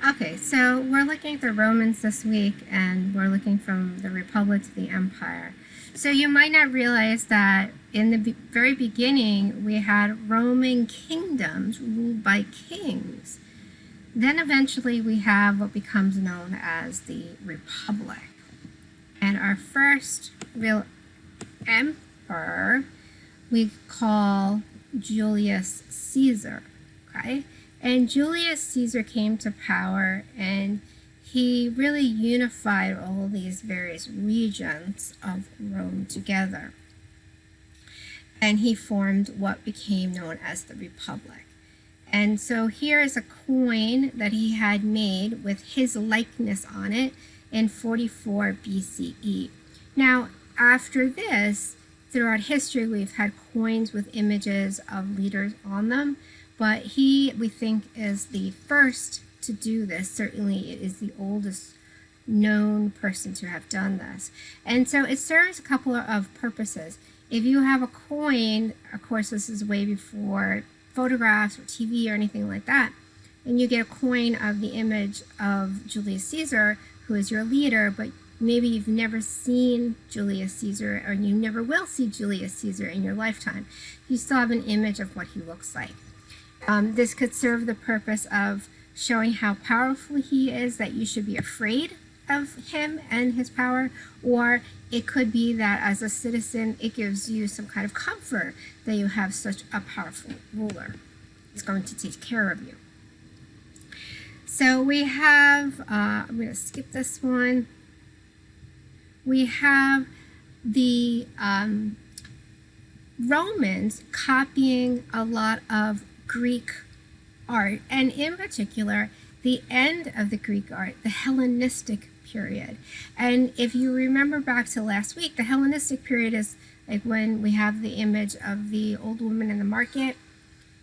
Okay, so we're looking at the Romans this week, and we're looking from the Republic to the Empire. So you might not realize that in the very beginning, we had Roman kingdoms ruled by kings. Then eventually we have what becomes known as the Republic. And our first real emperor we call Julius Caesar, okay? And Julius Caesar came to power, and he really unified all these various regions of Rome together. And he formed what became known as the Republic. And so here is a coin that he had made with his likeness on it in 44 BCE. Now, after this, throughout history, we've had coins with images of leaders on them, but he, we think, is the first to do this. Certainly, it is the oldest known person to have done this. And so it serves a couple of purposes. If you have a coin, of course, this is way before photographs or TV or anything like that, and you get a coin of the image of Julius Caesar, who is your leader, but maybe you've never seen Julius Caesar, or you never will see Julius Caesar in your lifetime. You still have an image of what he looks like. This could serve the purpose of showing how powerful he is, that you should be afraid of him and his power, or it could be that as a citizen, it gives you some kind of comfort that you have such a powerful ruler. He's going to take care of you. So we have, I'm going to skip this one. We have the Romans copying a lot of Greek art, and in particular, the end of the Greek art, the Hellenistic period. And if you remember back to last week, the Hellenistic period is like when we have the image of the old woman in the market.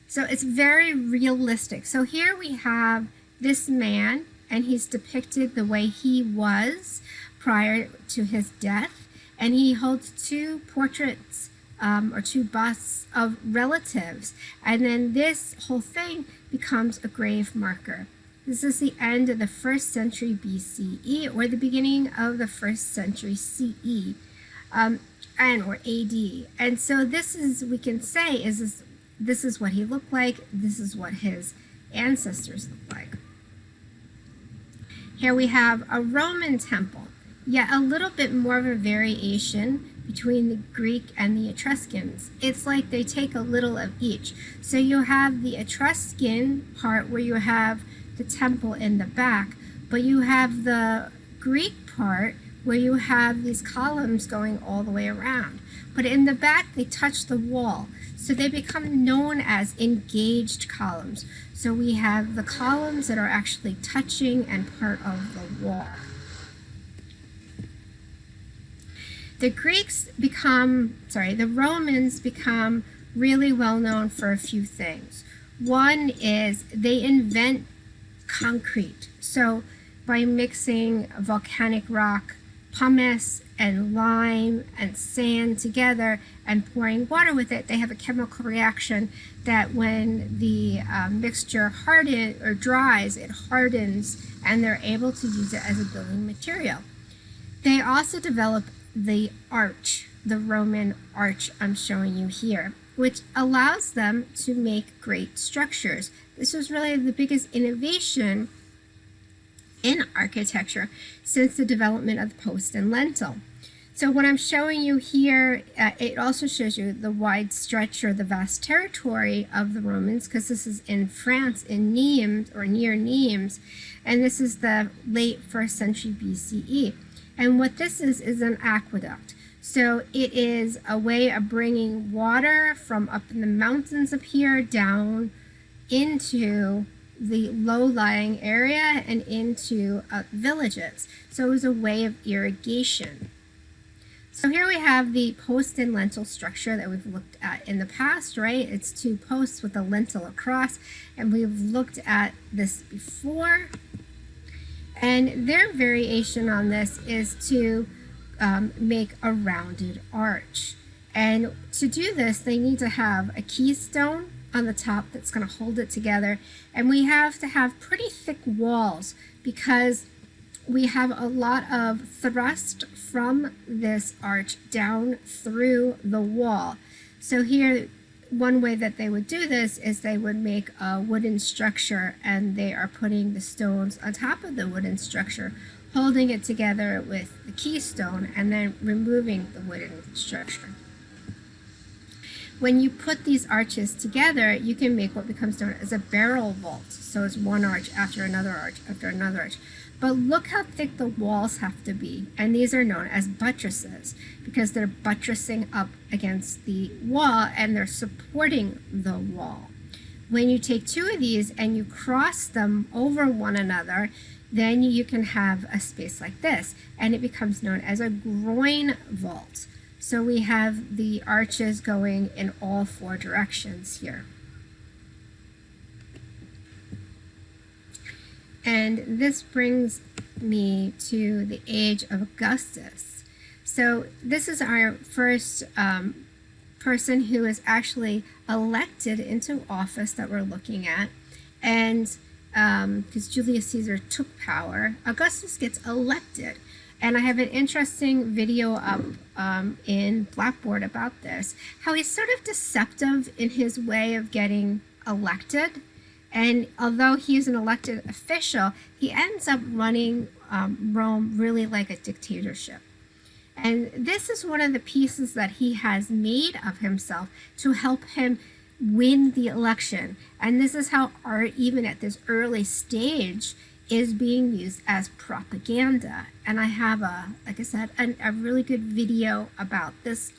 So it's very realistic. So here we have this man, and he's depicted the way he was prior to his death, and he holds two portraits or two busts of relatives, and then this whole thing becomes a grave marker. This is the end of the 1st century BCE, or the beginning of the 1st century CE, or AD. And so this is, we can say, this is what he looked like, this is what his ancestors looked like. Here we have a Roman temple, yet a little bit more of a variation between the Greek and the Etruscans. It's like they take a little of each. So you have the Etruscan part where you have the temple in the back, but you have the Greek part where you have these columns going all the way around. But in the back, they touch the wall. So they become known as engaged columns. So we have the columns that are actually touching and part of the wall. The Romans become really well known for a few things. One is they invent concrete. So by mixing volcanic rock, pumice, and lime and sand together and pouring water with it, they have a chemical reaction that when the mixture hardens or dries, it hardens, and they're able to use it as a building material. They also develop the arch, the Roman arch I'm showing you here, which allows them to make great structures. This was really the biggest innovation in architecture since the development of the post and lintel. So what I'm showing you here, it also shows you the wide stretch or the vast territory of the Romans, because this is in France, in Nimes, or near Nimes, and this is the late 1st century BCE. And what this is an aqueduct. So it is a way of bringing water from up in the mountains up here down into the low-lying area and into villages. So it was a way of irrigation. So here we have the post and lintel structure that we've looked at in the past, right? It's two posts with a lintel across, and we've looked at this before. And their variation on this is to make a rounded arch. And to do this, they need to have a keystone on the top that's going to hold it together. And we have to have pretty thick walls because we have a lot of thrust from this arch down through the wall. So here, one way that they would do this is they would make a wooden structure, and they are putting the stones on top of the wooden structure, holding it together with the keystone, and then removing the wooden structure. When you put these arches together, you can make what becomes known as a barrel vault. So it's one arch after another arch after another arch. But look how thick the walls have to be. And these are known as buttresses because they're buttressing up against the wall and they're supporting the wall. When you take two of these and you cross them over one another, then you can have a space like this, and it becomes known as a groin vault. So we have the arches going in all four directions here. And this brings me to the age of Augustus. So this is our first person who is actually elected into office that we're looking at. And because Julius Caesar took power, Augustus gets elected. And I have an interesting video up in Blackboard about this, how he's sort of deceptive in his way of getting elected. And although he is an elected official, he ends up running Rome really like a dictatorship. And this is one of the pieces that he has made of himself to help him win the election. And this is how art, even at this early stage, is being used as propaganda. And I have like I said, a really good video about this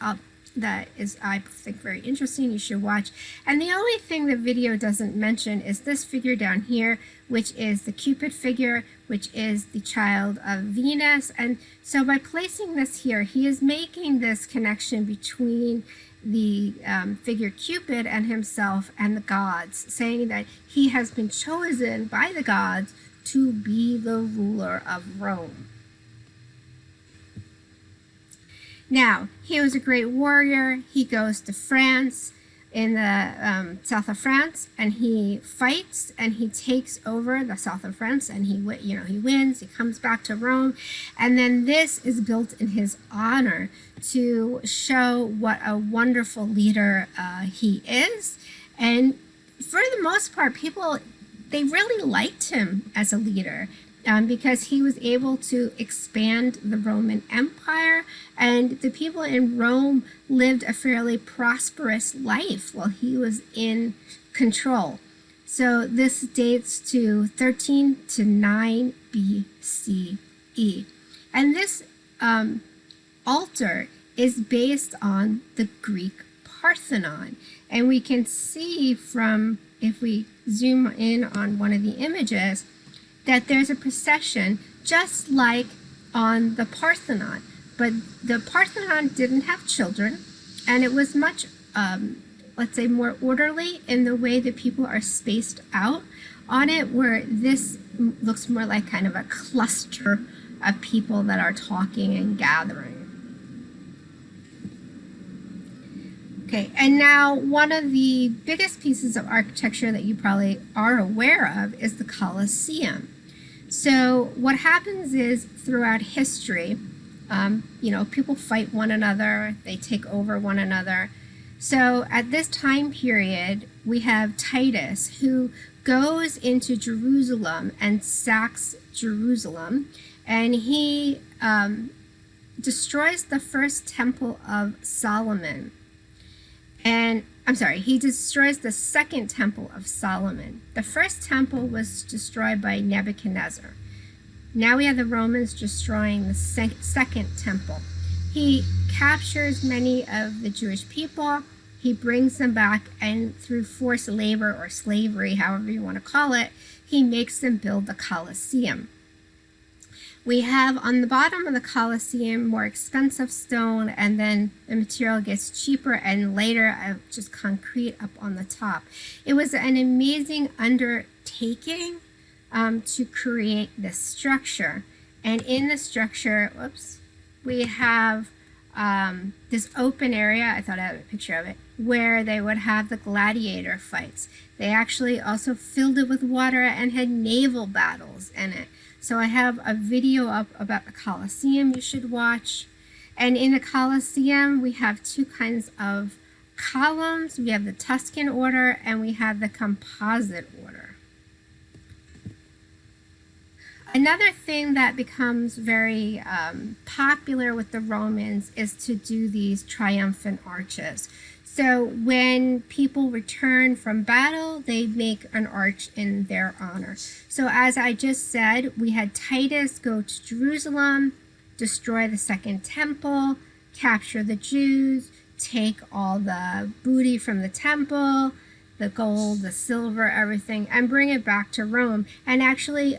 that is, I think, very interesting. You should watch. And the only thing the video doesn't mention is this figure down here, which is the Cupid figure, which is the child of Venus. And so by placing this here, he is making this connection between the figure Cupid and himself and the gods, saying that he has been chosen by the gods to be the ruler of Rome. Now, he was a great warrior. He goes to France, in the south of France, and he fights and he takes over the south of France, and he wins. He comes back to Rome, and then this is built in his honor to show what a wonderful leader he is. And for the most part, people, they really liked him as a leader. Because he was able to expand the Roman Empire, and the people in Rome lived a fairly prosperous life while he was in control. So this dates to 13 to 9 BCE. And this altar is based on the Greek Parthenon. And we can see from, if we zoom in on one of the images, that there's a procession just like on the Parthenon. But the Parthenon didn't have children, and it was much, let's say, more orderly in the way that people are spaced out on it, where this looks more like kind of a cluster of people that are talking and gathering. Okay, and now one of the biggest pieces of architecture that you probably are aware of is the Colosseum. So what happens is, throughout history, people fight one another, they take over one another. So at this time period, we have Titus, who goes into Jerusalem and sacks Jerusalem, and he destroys the first temple of Solomon. And he destroys the second temple of Solomon. The first temple was destroyed by Nebuchadnezzar. Now we have the Romans destroying the second temple. He captures many of the Jewish people. He brings them back, and through forced labor or slavery, however you want to call it, he makes them build the Colosseum. We have on the bottom of the Colosseum more expensive stone, and then the material gets cheaper, and later just concrete up on the top. It was an amazing undertaking to create this structure. And in the structure, we have this open area, I thought I had a picture of it, where they would have the gladiator fights. They actually also filled it with water and had naval battles in it. So I have a video up about the Colosseum you should watch. And in the Colosseum, we have two kinds of columns. We have the Tuscan order and we have the composite order. Another thing that becomes very popular with the Romans is to do these triumphant arches. So when people return from battle, they make an arch in their honor. So as I just said, we had Titus go to Jerusalem, destroy the second temple, capture the Jews, take all the booty from the temple, the gold, the silver, everything, and bring it back to Rome. And actually,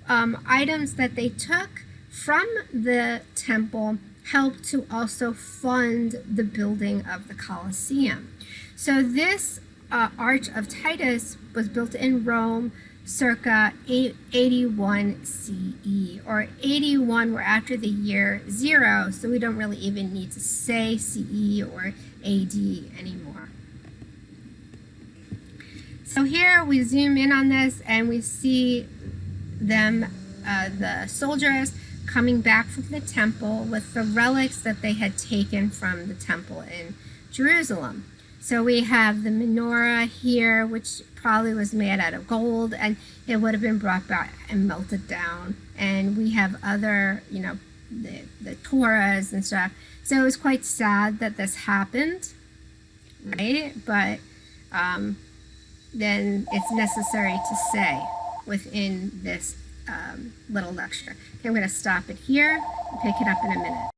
items that they took from the temple helped to also fund the building of the Colosseum. So this Arch of Titus was built in Rome circa 81 CE, or 81 we're after the year 0, so we don't really even need to say CE or AD anymore. So here we zoom in on this and we see them, the soldiers, coming back from the temple with the relics that they had taken from the temple in Jerusalem. So we have the menorah here, which probably was made out of gold, and it would have been brought back and melted down. And we have other, you know, the Torahs and stuff. So it was quite sad that this happened, right? But then it's necessary to say within this little lecture. Okay, I'm going to stop it here and pick it up in a minute.